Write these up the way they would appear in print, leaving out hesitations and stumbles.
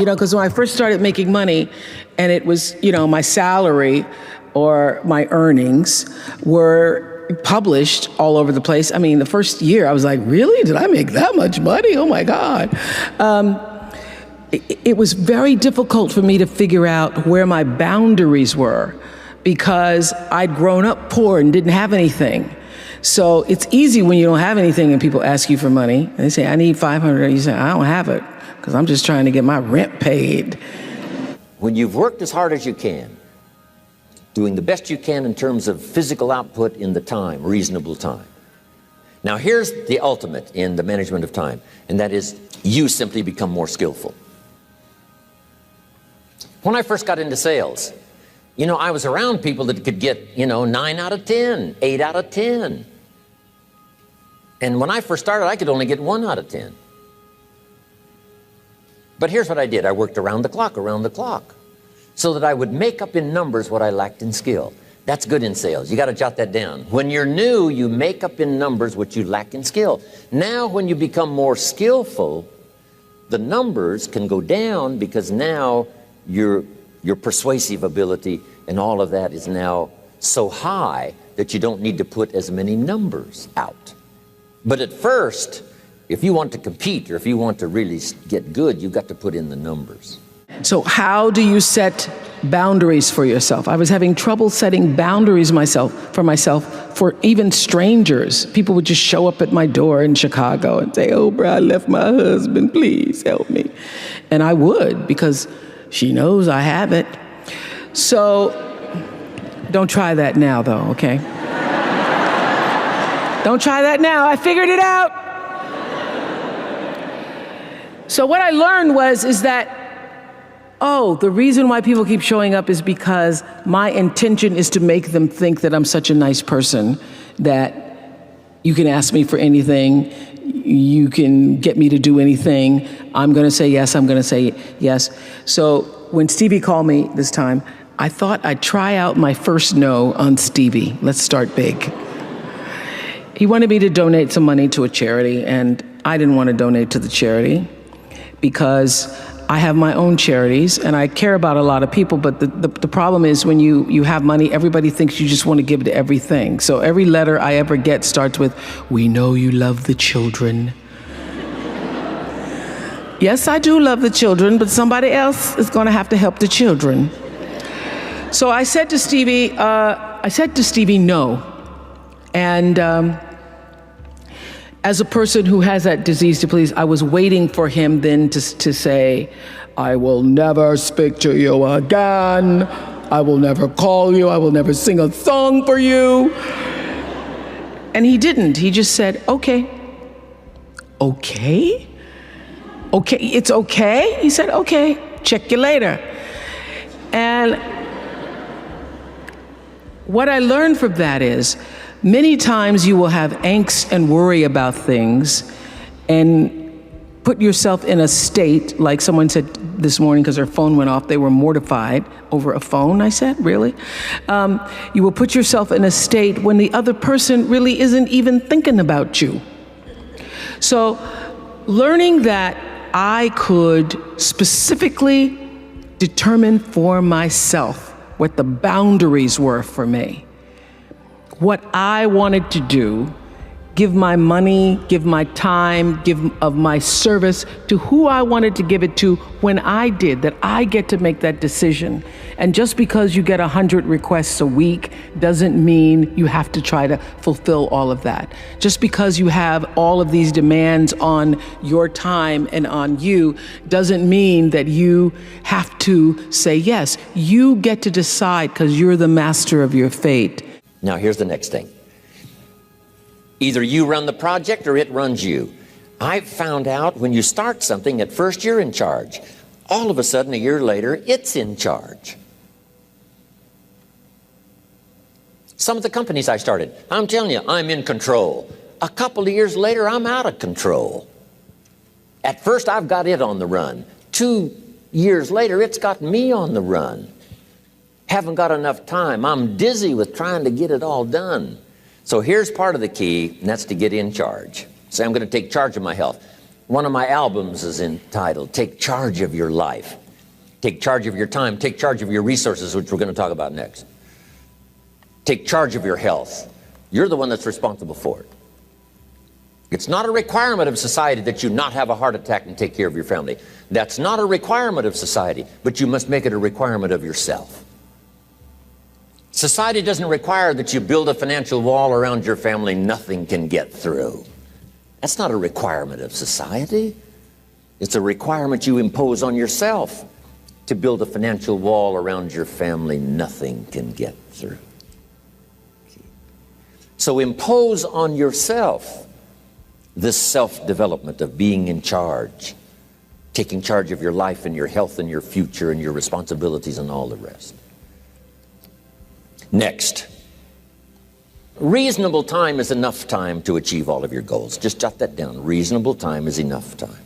because when I first started making money and it was, my salary or my earnings were published all over the place. I mean, the first year I was like, really? Did I make that much money? Oh my God. It was very difficult for me to figure out where my boundaries were because I'd grown up poor and didn't have anything. So it's easy when you don't have anything and people ask you for money and they say, I need $500. You say, I don't have it because I'm just trying to get my rent paid. When you've worked as hard as you can, doing the best you can in terms of physical output in the time, reasonable time. Now here's the ultimate in the management of time, and that is you simply become more skillful. When I first got into sales, I was around people that could get, 9 out of 10, 8 out of 10. And when I first started, I could only get 1 out of 10. But here's what I did. I worked around the clock, so that I would make up in numbers what I lacked in skill. That's good in sales. You got to jot that down. When you're new, you make up in numbers what you lack in skill. Now, when you become more skillful, the numbers can go down because now your persuasive ability and all of that is now so high that you don't need to put as many numbers out. But at first, if you want to compete or if you want to really get good, you've got to put in the numbers. So how do you set boundaries for yourself? I was having trouble setting boundaries for myself for even strangers. People would just show up at my door in Chicago and say, Oprah, I left my husband, please help me. And I would, because she knows I have it. So don't try that now though, okay? Don't try that now, I figured it out. So what I learned is that the reason why people keep showing up is because my intention is to make them think that I'm such a nice person that you can ask me for anything, you can get me to do anything, I'm gonna say yes, I'm gonna say yes. So when Stevie called me this time, I thought I'd try out my first no on Stevie. Let's start big. He wanted me to donate some money to a charity, and I didn't want to donate to the charity because I have my own charities and I care about a lot of people, but the problem is when you have money, everybody thinks you just want to give to everything. So every letter I ever get starts with, we know you love the children. Yes, I do love the children, but somebody else is going to have to help the children. So I said to Stevie, no. And as a person who has that disease to please, I was waiting for him then to say, I will never speak to you again. I will never call you. I will never sing a song for you. And he didn't. He just said, okay. Okay? Okay, it's okay? He said, okay, check you later. And what I learned from that is, many times you will have angst and worry about things and put yourself in a state, like someone said this morning because their phone went off, they were mortified over a phone. I said, really? You will put yourself in a state when the other person really isn't even thinking about you. So learning that I could specifically determine for myself what the boundaries were for me, what I wanted to do, give my money, give my time, give of my service to who I wanted to give it to when I did, that I get to make that decision. And just because you get 100 requests a week doesn't mean you have to try to fulfill all of that. Just because you have all of these demands on your time and on you doesn't mean that you have to say yes. You get to decide because you're the master of your fate. Now here's the next thing. Either you run the project or it runs you. I've found out when you start something, at first you're in charge. All of a sudden, a year later, it's in charge. Some of the companies I started, I'm telling you, I'm in control. A couple of years later, I'm out of control. At first, I've got it on the run. 2 years later, it's got me on the run. Haven't got enough time. I'm dizzy with trying to get it all done. So here's part of the key, and that's to get in charge. Say, I'm going to take charge of my health. One of my albums is entitled, Take Charge of Your Life. Take charge of your time. Take charge of your resources, which we're going to talk about next. Take charge of your health. You're the one that's responsible for it. It's not a requirement of society that you not have a heart attack and take care of your family. That's not a requirement of society, but you must make it a requirement of yourself. Society doesn't require that you build a financial wall around your family nothing can get through. That's not a requirement of society. It's a requirement you impose on yourself to build a financial wall around your family nothing can get through. So impose on yourself this self-development of being in charge, taking charge of your life and your health and your future and your responsibilities and all the rest. Next, reasonable time is enough time to achieve all of your goals. Just jot that down. Reasonable time is enough time.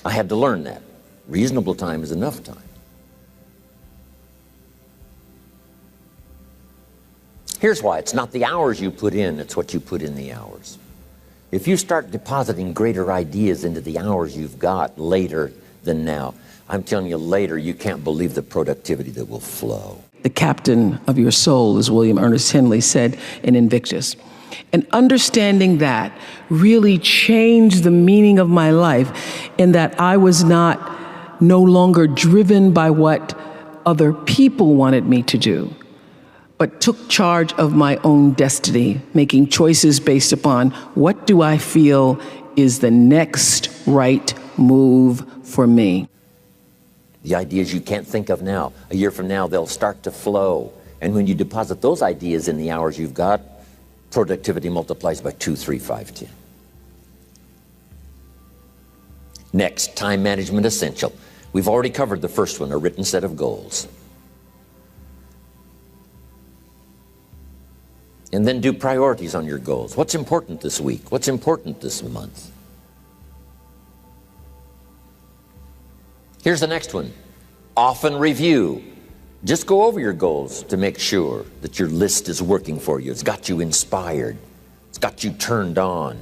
I had to learn that. Reasonable time is enough time. Here's why. It's not the hours you put in, it's what you put in the hours. If you start depositing greater ideas into the hours you've got later than now, I'm telling you later, you can't believe the productivity that will flow. The captain of your soul, as William Ernest Henley said in Invictus. And understanding that really changed the meaning of my life in that I was no longer driven by what other people wanted me to do, but took charge of my own destiny, making choices based upon what do I feel is the next right move for me. The ideas you can't think of now, a year from now, they'll start to flow. And when you deposit those ideas in the hours you've got, productivity multiplies by 2, 3, 5, 10. Next, time management essential. We've already covered the first one, a written set of goals. And then do priorities on your goals. What's important this week? What's important this month? Here's the next one. Often review. Just go over your goals to make sure that your list is working for you. It's got you inspired. It's got you turned on.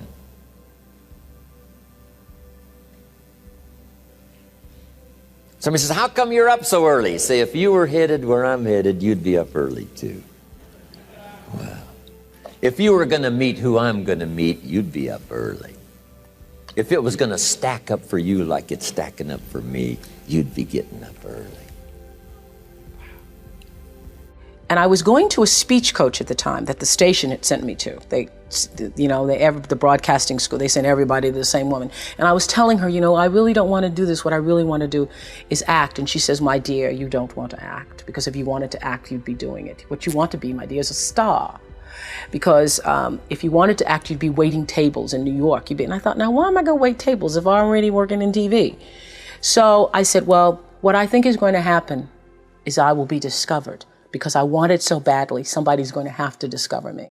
Somebody says, how come you're up so early? Say, if you were headed where I'm headed, you'd be up early too. Well, if you were going to meet who I'm going to meet, you'd be up early. If it was going to stack up for you like it's stacking up for me, you'd be getting up early. And I was going to a speech coach at the time that the station had sent me to. The broadcasting school, they sent everybody to the same woman. And I was telling her, I really don't want to do this. What I really want to do is act. And she says, my dear, you don't want to act. Because if you wanted to act, you'd be doing it. What you want to be, my dear, is a star. Because if you wanted to act, you'd be waiting tables in New York. And I thought, now why am I going to wait tables if I'm already working in TV? So I said, well, what I think is going to happen is I will be discovered. Because I want it so badly, somebody's going to have to discover me.